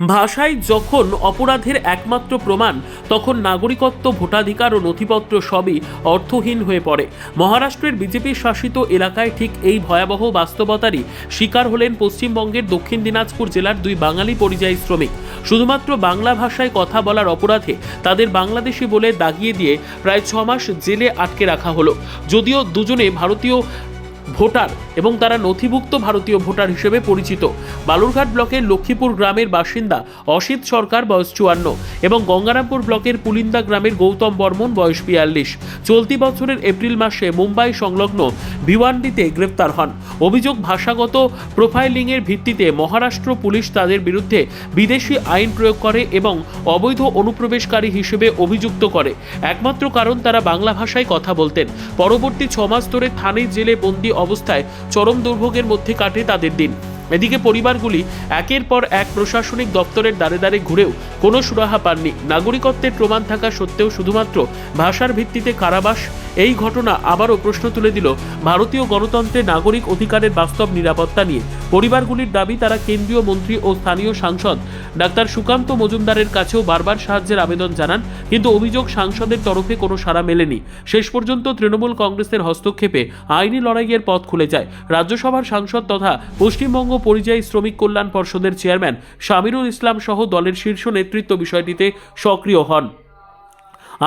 ভাষাই যখন অপরাধের একমাত্র প্রমাণ, তখন নাগরিকত্ব, ভোটাধিকার ও নথিপত্র সবই অর্থহীন হয়ে পড়ে। মহারাষ্ট্রের বিজেপি শাসিত এলাকায় ঠিক এই ভয়াবহ বাস্তবতারই শিকার হলেন পশ্চিমবঙ্গের দক্ষিণ দিনাজপুর জেলার দুই বাঙালি পরিযায়ী শ্রমিক। শুধুমাত্র বাংলা ভাষায় কথা বলার অপরাধে তাদের বাংলাদেশি বলে দাগিয়ে দিয়ে প্রায় 6 মাস জেলে আটকে রাখা হলো। যদিও দুজনে ভারতীয় ভোটার এবং তারা নথিভুক্ত ভারতীয় ভোটার হিসেবে পরিচিত। বালুরঘাট ব্লকের লক্ষ্মীপুর গ্রামের বাসিন্দা অসিত সরকার, বয়স 54, এবং গঙ্গারামপুর ব্লকের পুলিন্দা গ্রামের গৌতম বর্মন, বয়স 42, চলতি বছরের এপ্রিল মাসে মুম্বাই সংলগ্ন ভিওয়ান্ডিতে গ্রেপ্তার হন। অভিযোগ, ভাষাগত প্রোফাইলিংয়ের ভিত্তিতে মহারাষ্ট্র পুলিশ তাদের বিরুদ্ধে বিদেশি আইন প্রয়োগ করে এবং অবৈধ অনুপ্রবেশকারী হিসেবে অভিযুক্ত করে। একমাত্র কারণ, তারা বাংলা ভাষায় কথা বলতেন। পরবর্তী 6 মাস ধরে থানে জেলে বন্দী অবস্থায় চরম দুর্ভোগের মধ্যে কাটে তাদের দিন। এদিকে পরিবারগুলি একের পর এক প্রশাসনিক দপ্তরের দ্বারে দ্বারে ঘুরেও কোনো সুরাহা পাননি। নাগরিকত্বের প্রমাণ থাকা সত্ত্বেও শুধুমাত্র ভাষার ভিত্তিতে কারাবাস। এই ঘটনা আবারও প্রশ্ন তুলে দিল ভারতীয় গণতন্ত্রে নাগরিক অধিকারের বাস্তব নিরাপত্তা নিয়ে। পরিবারগুলির দাবি, তারা কেন্দ্রীয় মন্ত্রী ও স্থানীয় সাংসদ ডাক্তার সুকান্ত মজুমদারের কাছেও বারবার সাহায্যের আবেদন জানান, কিন্তু অভিযোগ, সাংসদের তরফে কোনো সাড়া মেলেনি। শেষ পর্যন্ত তৃণমূল কংগ্রেসের হস্তক্ষেপে আইনি লড়াইয়ের পথ খুলে যায়। রাজ্যসভার সাংসদ তথা পশ্চিমবঙ্গ পরিযায়ী শ্রমিক কল্যাণ পর্ষদের চেয়ারম্যান শামিরুল ইসলাম সহ দলের শীর্ষ নেতৃত্ব বিষয়টিতে সক্রিয় হন।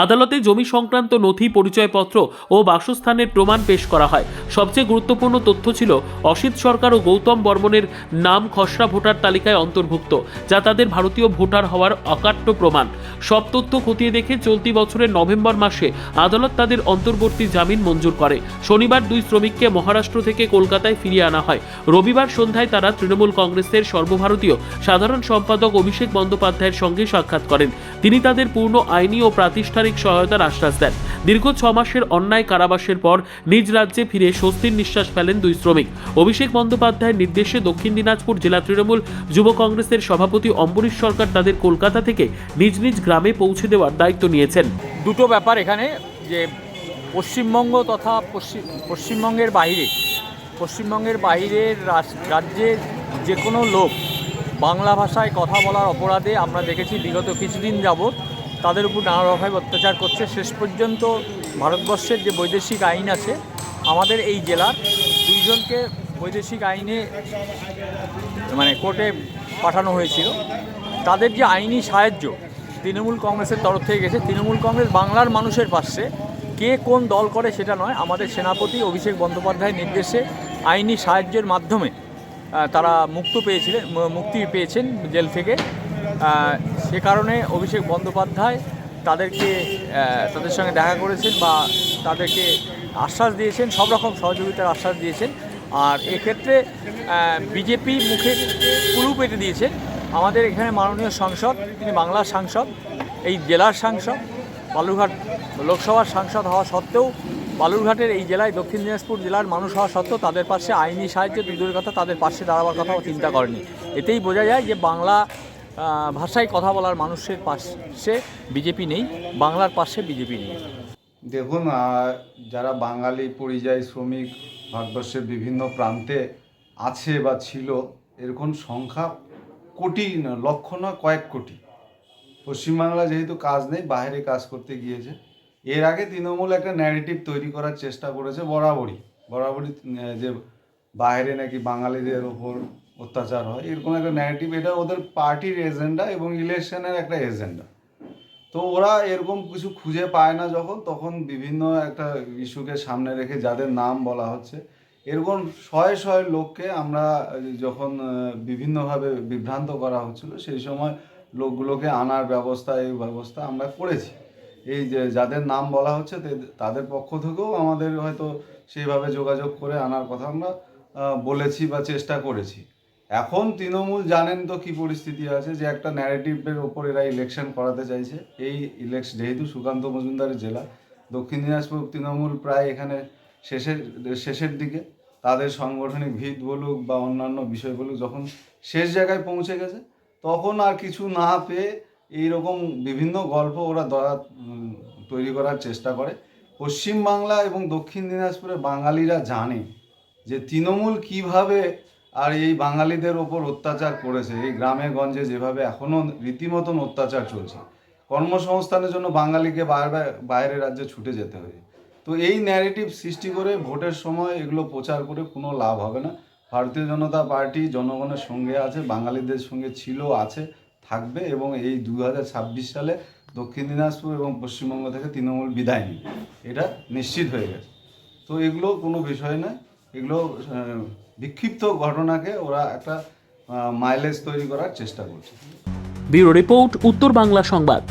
আদালতে জমি সংক্রান্ত নথি, পরিচয়পত্র ও বাসস্থানের প্রমাণ পেশ করা হয়। সবচেয়ে গুরুত্বপূর্ণ তথ্য ছিল অসিত সরকার ও গৌতম বর্মনের নাম খসড়া ভোটার তালিকায় অন্তর্ভুক্ত, যা তাদের ভারতীয় ভোটার হওয়ার অকাট্য প্রমাণ। সব তথ্য খতিয়ে দেখে চলতি বছরের নভেম্বর মাসে আদালত তাদের অন্তর্বর্তী জামিন মঞ্জুর করে। শনিবার দুই শ্রমিককে মহারাষ্ট্র থেকে কলকাতায় ফিরিয়ে আনা হয়। রবিবার সন্ধ্যায় তারা তৃণমূল কংগ্রেসের সর্বভারতীয় সাধারণ সম্পাদক অভিষেক বন্দ্যোপাধ্যায়ের সঙ্গে সাক্ষাৎ করেন। তিনি তাদের পূর্ণ আইনি ও প্রাতিষ্ঠানিক সহায়তার আশ্বাস দেন। দীর্ঘ 6 মাসের অন্যায় কারাবাসের পর নিজ রাজ্যে ফিরে স্বস্তির নিঃশ্বাস ফেলেন দুই শ্রমিক। অভিষেক বন্দ্যোপাধ্যায়ের নির্দেশে দক্ষিণ দিনাজপুর জেলা তৃণমূল যুব কংগ্রেসের সভাপতি অম্বরীশ সরকার তাদের কলকাতা থেকে নিজ নিজ গ্রামে পৌঁছে দেওয়ার দায়িত্ব নিয়েছেন। দুটো ব্যাপার এখানে, যে পশ্চিমবঙ্গ তথা পশ্চিমবঙ্গের বাইরের রাজ্যের যে কোনো লোক বাংলা ভাষায় কথা বলার অপরাধে আমরা দেখেছি বিগত কিছুদিন যাবৎ তাদের উপর নানা রকমের অত্যাচার করছে। শেষ পর্যন্ত ভারতবর্ষের যে বৈদেশিক আইন আছে, আমাদের এই জেলার দুইজনকে বৈদেশিক আইনে কোর্টে পাঠানো হয়েছিল। তাদের যে আইনি সাহায্য তৃণমূল কংগ্রেসের তরফ থেকে গেছে। তৃণমূল কংগ্রেস বাংলার মানুষের পাশে, কে কোন দল করে সেটা নয়, আমাদের সেনাপতি অভিষেক বন্দ্যোপাধ্যায়ের নির্দেশে আইনি সাহায্যের মাধ্যমে তারা মুক্তি পেয়েছেন জেল থেকে। সে কারণে অভিষেক বন্দ্যোপাধ্যায় তাদের সঙ্গে দেখা করেছেন বা তাদেরকে আশ্বাস দিয়েছেন, সব রকম সহযোগিতার আশ্বাস দিয়েছেন। আর এক্ষেত্রে বিজেপি মুখে কুলু পেতে দিয়েছেন। আমাদের এখানে মাননীয় সাংসদ, তিনি বাংলার সাংসদ, এই জেলার সাংসদ, বালুরঘাট লোকসভার সাংসদ হওয়া সত্ত্বেও, বালুরঘাটের এই জেলায় দক্ষিণ দিনাজপুর জেলার মানুষ হওয়া সত্ত্বেও তাদের পাশে আইনি সাহায্য দূরের কথা, তাদের পাশে দাঁড়াবার কথাও চিন্তা করেনি। এতেই বোঝা যায় যে বাংলা ভাষায় কথা বলার মানুষের পাশে বিজেপি নেই, বাংলার পাশে বিজেপি নেই। দেখুন, যারা বাঙালি পরিযায়ী শ্রমিক ভারতবর্ষের বিভিন্ন প্রান্তে আছে বা ছিল, এরকম সংখ্যা কোটি না, লক্ষ না, কয়েক কোটি। পশ্চিমবাংলা যেহেতু কাজ নেই, বাইরে কাজ করতে গিয়েছে। এর আগে তৃণমূল একটা ন্যারেটিভ তৈরি করার চেষ্টা করেছে বরাবরই, যে বাইরে নাকি বাঙালিদের ওপর অত্যাচার হয়, এরকম একটা ন্যারেটিভ। এটা ওদের পার্টির এজেন্ডা এবং ইলেকশনের একটা এজেন্ডা। তো ওরা এরকম কিছু খুঁজে পায় না যখন, তখন বিভিন্ন একটা ইস্যুকে সামনে রেখে যাদের নাম বলা হচ্ছে, এরকম শয়ে শয়ে লোককে আমরা যখন বিভিন্নভাবে বিভ্রান্ত করা হচ্ছিল, সেই সময় লোকগুলোকে আনার এই ব্যবস্থা আমরা করেছি। এই যে যাদের নাম বলা হচ্ছে তাদের পক্ষ থেকেও আমাদের হয়তো সেইভাবে যোগাযোগ করে আনার কথা আমরা বলেছি বা চেষ্টা করেছি। এখন তৃণমূল জানেন তো কি পরিস্থিতি আছে, যে একটা ন্যারেটিভের ওপর এরা ইলেকশন করাতে চাইছে। এই ইলেকশন যেহেতু সুকান্ত মজুমদারের জেলা, দক্ষিণ দিনাজপুর তৃণমূল প্রায় এখানে শেষের দিকে, তাদের সাংগঠনিক ভিত বলুক বা অন্যান্য বিষয় বলুক, যখন শেষ জায়গায় পৌঁছে গেছে, তখন আর কিছু না পেয়ে এইরকম বিভিন্ন গল্প ওরা তৈরি করার চেষ্টা করে। পশ্চিমবাংলা এবং দক্ষিণ দিনাজপুরের বাঙালিরা জানে যে তৃণমূল কিভাবে আর এই বাঙালিদের ওপর অত্যাচার করেছে, এই গ্রামে গঞ্জে যেভাবে এখনও রীতিমতন অত্যাচার চলছে, কর্মসংস্থানের জন্য বাঙালিকে বাইরের রাজ্যে ছুটে যেতে হয়। তো এই ন্যারেটিভ সৃষ্টি করে ভোটের সময় এগুলো প্রচার করে কোনো লাভ হবে না। ভারতীয় জনতা পার্টি জনগণের সঙ্গে আছে, বাঙালিদের সঙ্গে ছিল, আছে, থাকবে, এবং এই 2026 সালে দক্ষিণ দিনাজপুর এবং পশ্চিমবঙ্গ থেকে তৃণমূল বিদায় নেবে, এটা নিশ্চিত হয়ে গেছে। তো এগুলো কোনো বিষয় নয়, এগুলো বিক্ষিপ্ত ঘটনাকে ওরা একটা মাইলেজ তৈরি করার চেষ্টা করছে। ব্যুরো রিপোর্ট, উত্তর বাংলা সংবাদ।